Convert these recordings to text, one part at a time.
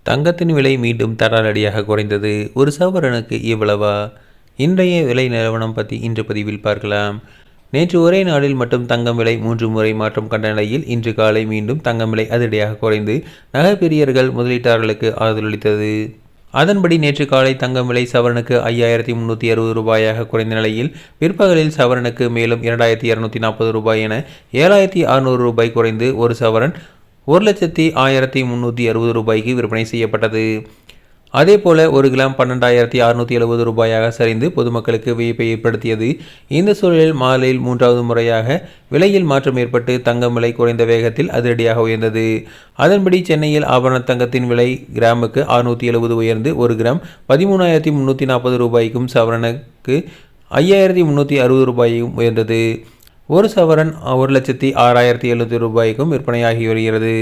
தங்கத்தின் விலை மீண்டும் தடாலடியாக குறைந்தது. ஒரு சவரனுக்கு இவ்வளவா? இன்றைய விலை நிலவரம் பற்றி இன்று பதிவில் பார்க்கலாம். நேற்று ஒரே நாளில் மட்டும் தங்கம் விலை 3 முறை மாற்றம் கண்ட நிலையில் இன்று காலை மீண்டும் தங்கம் விலை அதிரடியாக குறைந்து நகைப்பிரியர்கள் முதலீட்டாளர்களுக்கு ஆதரவளித்தது. அதன்படி நேற்று காலை தங்கம் விலை சவரனுக்கு 5360 ரூபாயாக குறைந்த நிலையில் பிற்பகலில் சவரனுக்கு மேலும் 2240 ரூபாய் என 7600 ரூபாய் குறைந்து ஒரு சவரன் 1,1360 ரூபாய்க்கு விற்பனை செய்யப்பட்டது. அதேபோல ஒரு கிராம் 12,670 ரூபாயாக சரிந்து பொதுமக்களுக்கு வியப்பை ஏற்படுத்தியது. இந்த சூழலில் மாலையில் 3வது முறையாக விலையில் மாற்றம் ஏற்பட்டு தங்கம் விலை குறைந்த வேகத்தில் அதிரடியாக உயர்ந்தது. அதன்படி சென்னையில் ஆபரண தங்கத்தின் விலை கிராமுக்கு 670 உயர்ந்து ஒரு கிராம் 13,340 ரூபாய்க்கும் சவரனுக்கு 5,360 ரூபாயும் உயர்ந்தது. ஒரு சவரன் 1,06,700 ரூபாய்க்கும் விற்பனையாகி வருகிறது.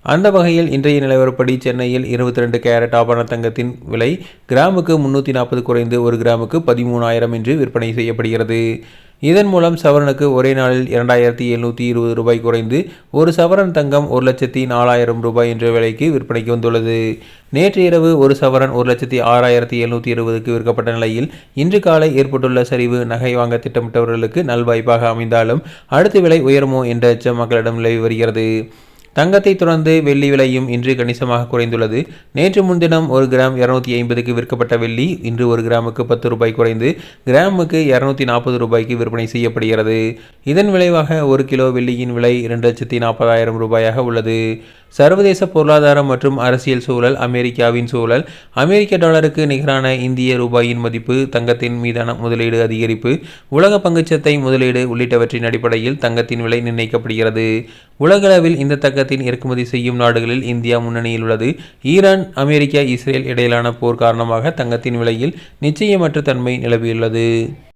அந்த வகையில் இன்றைய நிலவரப்படி சென்னையில் 22 கேரட் ஆபரண தங்கத்தின் விலை கிராமுக்கு 340 குறைந்து ஒரு கிராமுக்கு 13,000 என்று விற்பனை செய்யப்படுகிறது. இதன் மூலம் சவரனுக்கு ஒரே நாளில் 2,720 ரூபாய் குறைந்து ஒரு சவரன் தங்கம் 1,04,000 ரூபாய் என்ற விலைக்கு விற்பனைக்கு வந்துள்ளது. நேற்று இரவு ஒரு சவரன் 1,06,720க்கு விற்கப்பட்ட நிலையில் இன்று காலை ஏற்பட்டுள்ள சரிவு நகை வாங்க திட்டமிட்டவர்களுக்கு நல்வாய்ப்பாக அமைந்தாலும் அடுத்த விலை உயருமோ என்ற அச்சம் மக்களிடம் நிலவி வருகிறது. தங்கத்தை தொடர்ந்து வெள்ளி விலையும் இன்று கணிசமாக குறைந்துள்ளது. நேற்று முன்தினம் ஒரு கிராம் 250க்கு விற்கப்பட்ட வெள்ளி இன்று ஒரு கிராமுக்கு 10 ரூபாய் குறைந்து கிராமுக்கு 240 ரூபாய்க்கு விற்பனை செய்யப்படுகிறது. இதன் விளைவாக ஒரு கிலோ வெள்ளியின் விலை 2,40,000 ரூபாயாக உள்ளது. சர்வதேச பொருளாதாரம் மற்றும் அரசியல் சூழல், அமெரிக்காவின் சூழல், அமெரிக்க டாலருக்கு நிகரான இந்திய ரூபாயின் மதிப்பு, தங்கத்தின் மீதான முதலீடு அதிகரிப்பு, உலக பங்குச்சந்தை முதலீடு உள்ளிட்டவற்றின் அடிப்படையில் தங்கத்தின் விலை நிர்ணயிக்கப்படுகிறது. உலகளவில் இந்த தங்கத்தின் இறக்குமதி செய்யும் நாடுகளில் இந்தியா முன்னணியில் உள்ளது. ஈரான், அமெரிக்கா, இஸ்ரேல் இடையிலான போர் காரணமாக தங்கத்தின் விலையில் நிச்சயமற்ற தன்மை நிலவியுள்ளது.